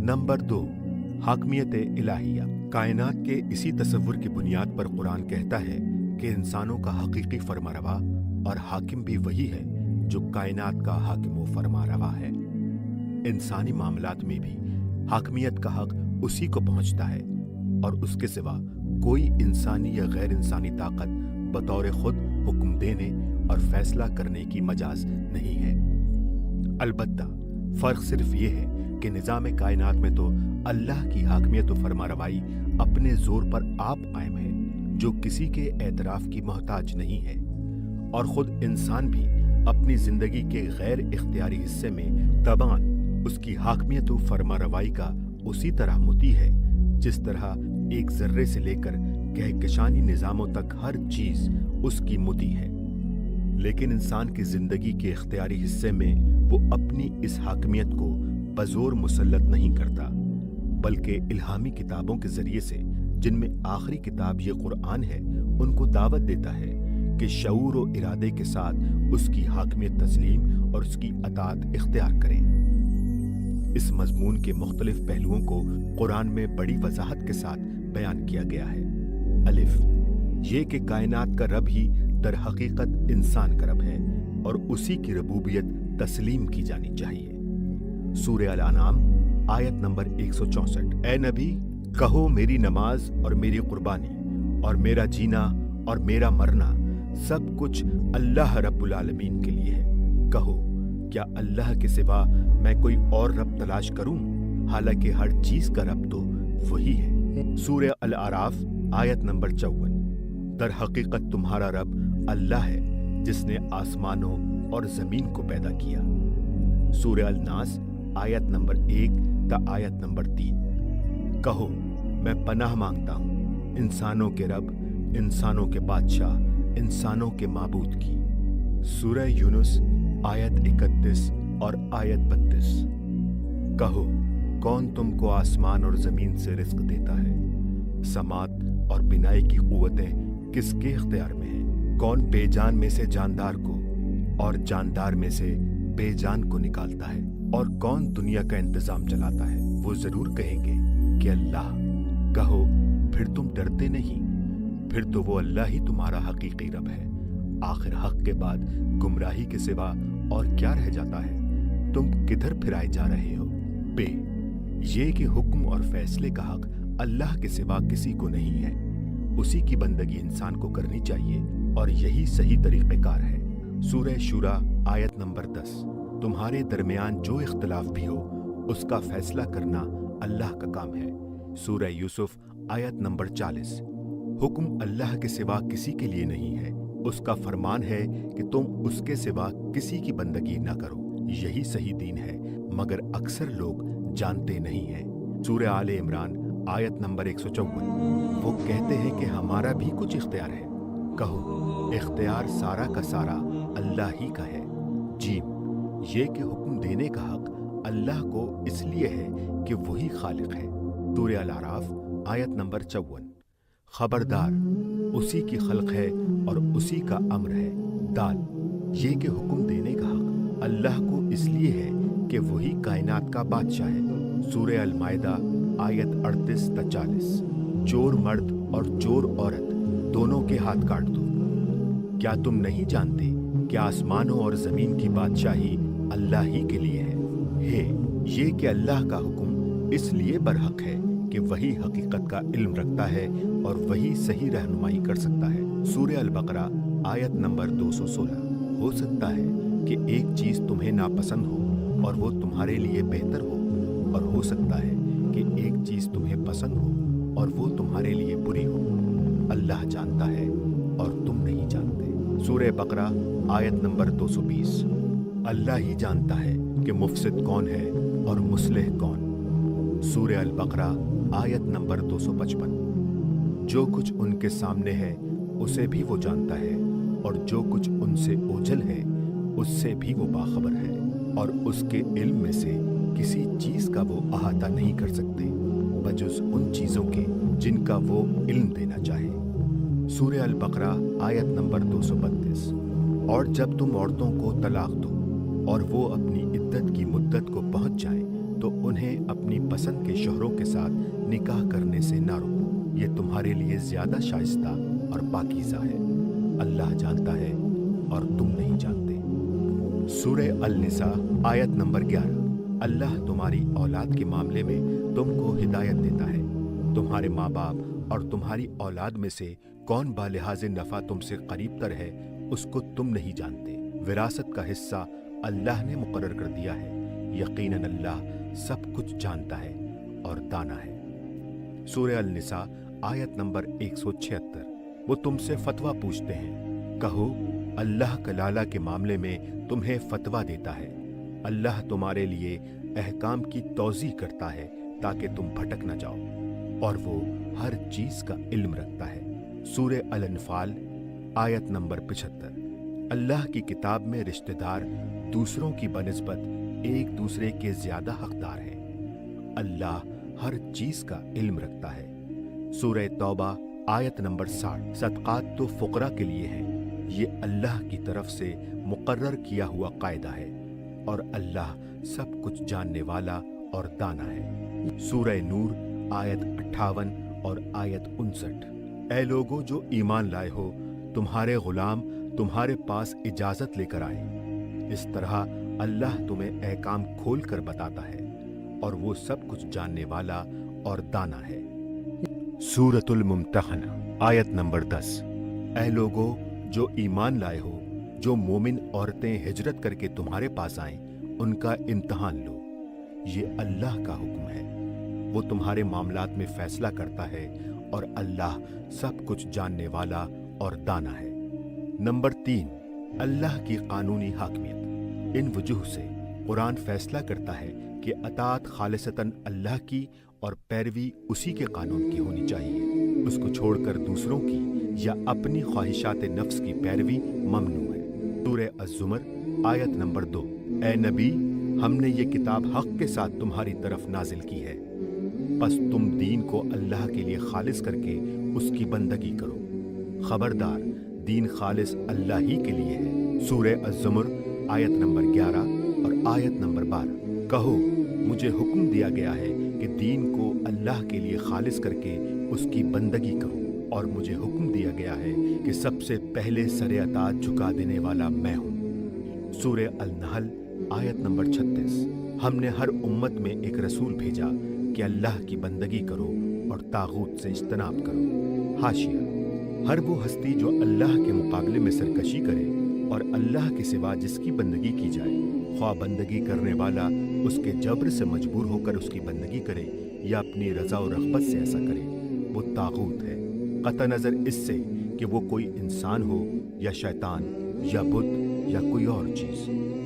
Number 2, हाकमियत इलाहिया। कायनात के इसी तसव्वुर की बुनियाद पर कुरान कहता है कि इंसानों का हकीकी फरमारवा और हाकिम भी वही है जो कायनात का हाकिम व फरमारवा है। इंसानी मामलात में भी हाकमियत का हक उसी को पहुंचता है और उसके सिवा कोई इंसानी या गैर इंसानी ताकत बतौर खुद हुक्म देने और फैसला करने की मजाज नहीं है। अलबत्ता फर्क सिर्फ ये है कि निज़ाम कायनात में तो अल्लाह की हाकमियत व फरमारवाई अपने जोर पर आप कायम है, जो किसी के एतराफ की मोहताज नहीं है, और खुद इंसान भी अपनी जिंदगी के गैर इख्तियारी हिस्से में तबान उसकी हाकमियत व फरमारवाई का उसी तरह मुती है जिस तरह एक जर्रे से लेकर कहकशानी निज़ामों तक हर चीज उसकी मुती है। लेकिन इंसान की जिंदगी के इख्तियारी हिस्से में वो अपनी इस हाकमियत को बजोर मुसल्लत नहीं करता, बल्कि इल्हामी किताबों के जरिए से, जिनमें आखिरी किताब ये कुरान है, उनको दावत देता है कि शऊर और इरादे के साथ उसकी हाकमियत तस्लीम और उसकी अताअत इख्तियार करें। इस मजमून के मुख्तलिफ पहलुओं को कुरान में बड़ी वजाहत के साथ बयान किया गया है। अलिफ, ये कि कायनात का रब ही दर हकीकत इंसान का रब है और उसी की रबूबियत तस्लीम की जानी चाहिए। सूरह अल-अनाम आयत नंबर 164। ए नबी, कहो मेरी नमाज और मेरी कुर्बानी और मेरा जीना और मेरा मरना सब कुछ अल्लाह रब्बुल आलमीन के लिए है। कहो, क्या अल्लाह के सिवा मैं कोई और रब तलाश करूं, हालांकि हर चीज का रब तो वही है। सूरह अल-आराफ आयत नंबर 54। दर हकीकत तुम्हारा रब अल्लाह है जिसने आसमानों और जमीन को पैदा किया। सूरह अल-नास आयत नंबर 1 ता आयत नंबर 3। कहो, मैं पनाह मांगता हूं इंसानों के रब, इंसानों के बादशाह, इंसानों के माबूद की। सूरह यूनुस आयत 31 और आयत 32। कहो, कौन तुमको आसमान और जमीन से रिस्क देता है? समात और बिनाई की कुव्वतें किसके इख्तियार में है? कौन बेजान में से जानदार को और जानदार में से बेजान को निकालता है? और कौन दुनिया का इंतजाम चलाता है? वो जरूर कहेंगे कि अल्लाह। कहो, फिर तुम डरते नहीं? फिर तो वो अल्लाह ही तुम्हारा हकीकी रब है। आखिर हक के बाद गुमराही के सिवा और क्या रह जाता है? तुम किधर फिराए जा रहे हो? बे, ये कि हुक्म और फैसले का हक अल्लाह के सिवा किसी को नहीं है। उसी की बंदगी इंसान को करनी चाहिए और यही सही तरीक़ेकार है। सूरह शूरा आयत नंबर 10। तुम्हारे दरमियान जो इख्तिलाफ भी हो उसका फैसला करना अल्लाह का काम है। सूरह यूसुफ आयत नंबर 40। हुक्म अल्लाह के सिवा किसी के लिए नहीं है। उसका फरमान है कि तुम उसके सिवा किसी की बंदगी न करो। यही सही दीन है, मगर अक्सर लोग जानते नहीं हैं। सूरह आले इमरान आयत नंबर 154। वो कहते हैं कि हमारा भी कुछ इख्तियार है। कहो, इख्तियार सारा का सारा अल्लाह ही का है। जीम, ये कि हुक्म देने का हक अल्लाह को इसलिए है कि वही खालिक है। सूरह अल-आराफ आयत नंबर 54। खबरदार, उसी की खल्क है और उसी का अम्र है। दाल, ये कि हुक्म देने का हक अल्लाह को इसलिए है कि वही कायनात का बादशाह है। सूरह अल-माइदा आयत 38 ता 40। चोर मर्द और चोर औरत दोनों के हाथ काट दो। क्या तुम नहीं जानते कि आसमानों और जमीन की बादशाही अल्लाह ही के लिए है? ये कि अल्लाह का हुक्म इसलिए बरहक है कि वही हकीकत का इल्म रखता है और वही सही रहनुमाई कर सकता है। सूरह अल-बकरा आयत नंबर 216। हो सकता है कि एक चीज तुम्हें नापसंद हो और वो तुम्हारे लिए बेहतर हो, और हो सकता है कि एक चीज तुम्हें पसंद हो और वो तुम्हारे लिए बुरी हो। अल्लाह जानता है और तुम नहीं जानते। सूरह बकरा आयत नंबर 220। अल्लाह ही जानता है कि मुफसिद कौन है और मुस्लिह कौन। सूरह अल-बकरा आयत नंबर 255। जो कुछ उनके सामने है उसे भी वो जानता है, और जो कुछ उनसे ओझल है उससे भी वो बाखबर है, और उसके इल्म में से किसी चीज का वो अहाता नहीं कर सकते बजुज उन चीजों के जिनका वो इल्म देना चाहे। सूरह अल-बकरा आयत नंबर 232। और जब तुम औरतों को तलाक दो और वो अपनी इद्दत की मुद्दत को पहुंच जाएं, तो उन्हें अपनी पसंद के शोहरों के साथ निकाह करने से ना रोको। ये तुम्हारे लिए ज्यादा शाइस्ता और पाकीज़ा है। अल्लाह जानता है और तुम नहीं जानते। सूरह अल-निसा आयत नंबर 11। अल्लाह तुम्हारी औलाद के मामले में तुमको हिदायत देता है। तुम्हारे माँ बाप और तुम्हारी औलाद में से कौन बालिहाज़ नफ़ा तुमसे करीब तर है, उसको तुम नहीं जानते। विरासत का हिस्सा अल्लाह ने मुकर्रर कर दिया है। यकीनन अल्लाह सब कुछ जानता है और दाना है। सूरह अल-निसा आयत नंबर 176। वो तुमसे फतवा पूछते हैं, कहो अल्लाह कलाला के मामले में तुम्हें फतवा देता है। अल्लाह तुम्हारे लिए अहकाम की तौज़ीह करता है ताकि तुम भटक न जाओ, और वो हर चीज का इल्म रखता है। सूरह अल-अनफाल आयत नंबर 75। अल्लाह की किताब में रिश्तेदार दूसरों की बनिस्बत एक दूसरे के ज्यादा हकदार हैं। अल्लाह हर चीज का इल्म रखता है। सूरह तौबा आयत नंबर 60। सदक़ात तो फुकरा के लिए हैं। ये अल्लाह की तरफ से मुकर्रर किया हुआ कायदा है, और अल्लाह सब कुछ जानने वाला और दाना है। सूरह नूर आयत 58 और आयत 59। ऐ लोगो जो ईमान लाए हो, तुम्हारे गुलाम तुम्हारे पास इजाजत लेकर आए। इस तरह अल्लाह तुम्हें अहकाम खोल कर बताता है, और वो सब कुछ जानने वाला और दाना है। सूरतुल मुम्तहना आयत नंबर 10। ऐ लोगो जो ईमान लाए हो, जो मोमिन औरतें हिजरत करके तुम्हारे पास आएं, उनका इम्तहान लो। ये अल्लाह का हुक्म है। वो तुम्हारे मामलात में फैसला करता है, और अल्लाह सब कुछ जानने वाला और दाना है। नंबर 3, अल्लाह की कानूनी हाकमियत। इन वजूह से कुरान फैसला करता है कि अतात खालिसतन अल्लाह की और पैरवी उसी के कानून की होनी चाहिए। उसको छोड़कर दूसरों की या अपनी ख्वाहिशात नफ्स की पैरवी ममनू है। सूरह अज़्ज़ुमर आयत नंबर 2। ए नबी, हमने ये किताब हक के साथ तुम्हारी तरफ नाजिल की है, बस तुम दीन को अल्लाह के लिए खालिस करके उसकी बंदगी करो। खबरदार, दीन खालिस अल्लाह ही के लिए है। सूरह अज़्ज़ुमर आयत नंबर 11 और आयत नंबर 12। कहो, मुझे हुक्म दिया गया है कि दीन को अल्लाह के लिए खालिस करके उसकी बंदगी करो, और मुझे हुक्म दिया गया है कि सबसे पहले सरे अतात झुका देने वाला मैं हूँ। सूरह अल-नहल आयत नंबर 36। हमने हर उम्मत में एक रसूल भेजा कि अल्लाह की बंदगी करो और तागूत से इज्तनाब करो। हाशिया, हर वो हस्ती जो अल्लाह के मुकाबले में सरकशी करे और अल्लाह के सिवा जिसकी बंदगी की जाए, ख्वाह बंदगी करने वाला उसके जबर से मजबूर होकर उसकी बंदगी करे या अपनी रजा और रग़बत से ऐसा करे, वो तागूत है। कतई नजर इससे कि वो कोई इंसान हो या शैतान या बुत या कोई और चीज।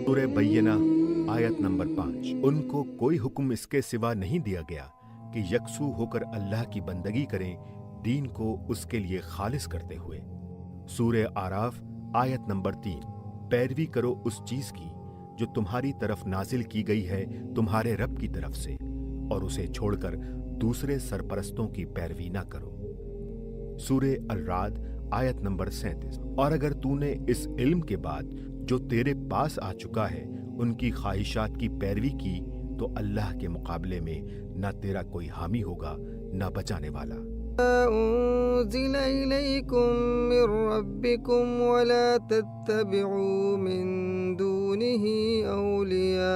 सूरह बय्यना आयत नंबर 5। उनको कोई हुक्म इसके सिवा नहीं दिया गया कि यकसू होकर अल्लाह की बंदगी करें, दीन को उसके लिए खालिस करते हुए। सूरह आराफ आयत नंबर 3। पैरवी करो उस चीज की जो तुम्हारी तरफ नाजिल की गई है तुम्हारे रब की तरफ से, और उसे छोड़कर दूसरे सरपरस्तों की पैरवी ना करो। सूरह अल-राद आयत नंबर 37। और अगर तूने इस इल्म के बाद जो तेरे पास आ चुका है उनकी ख्वाहिशात की पैरवी की, तो अल्लाह के मुकाबले में ना तेरा कोई हामी होगा ना बचाने वाला। उन्ज़िल इलैकुम मिर रब्बिकुम वला तत्तबिउ मिन दूनिही औलिया।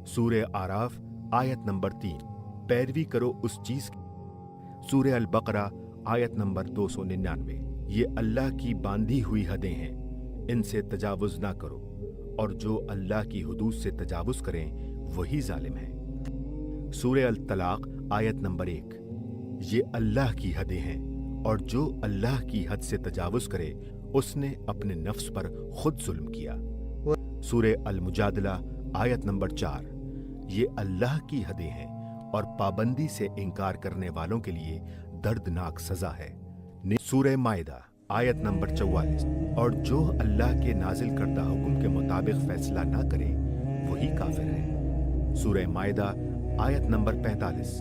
सूरह आराफ आयत नंबर 3। पैरवी करो उस चीज की। सूरह अल-बकरा आयत नंबर 299। ये अल्लाह की बांधी हुई हदें हैं, इनसे तजावुज ना करो, और जो अल्लाह की हुदूद से तजावुज करें वही जालिम है। सूरह अल-तलाक आयत नंबर 1। ये अल्लाह की हदें हैं, और जो अल्लाह की हद से तजावुज करे उसने अपने नफ्स पर खुद जुल्म किया। सूरह अल-मुजादला आयत नंबर 4। ये अल्लाह की हदें हैं, और पाबंदी से इनकार करने वालों के लिए दर्दनाक सजा है। सूरह माइदा आयत नंबर 44। और जो अल्लाह के नाजिल करदा हुक्म के मुताबिक फैसला ना करे वही काफिर है। सूरह माइदा आयत नंबर 45।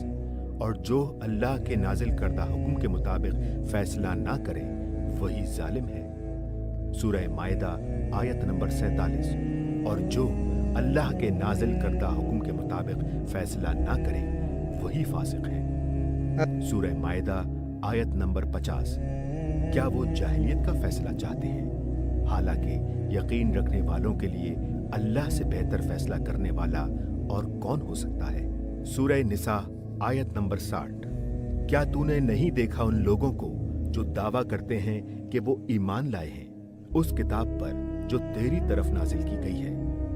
और जो अल्लाह के नाजिल करदा हुक्म के मुताबिक फैसला ना करे वही जालिम है। सूरह माइदा आयत नंबर 47। और जो अल्लाह के नाजिल करदा हुक्म के मुताबिक फैसला ना करे वही फासिक है। सूरह मायदा आयत नंबर 50। क्या वो जाहिलियत का फैसला चाहते हैं? हालांकि यकीन रखने वालों के लिए अल्लाह से बेहतर फैसला करने वाला और कौन हो सकता है। सूरह निसा आयत नंबर 60। क्या तूने नहीं देखा उन लोगों को जो दावा करते हैं कि वो ईमान लाए हैं उस किताब पर जो तेरी तरफ नाजिल की गई है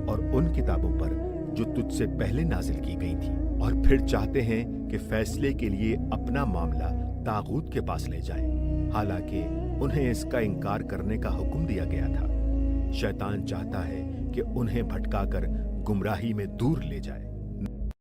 और उन किताबों पर जो तुझसे पहले नाजिल की गई थी, और फिर चाहते हैं कि फैसले के लिए अपना मामला तागूत के पास ले जाएं, हालांकि उन्हें इसका इनकार करने का हुक्म दिया गया था। शैतान चाहता है कि उन्हें भटकाकर गुमराही में दूर ले जाए।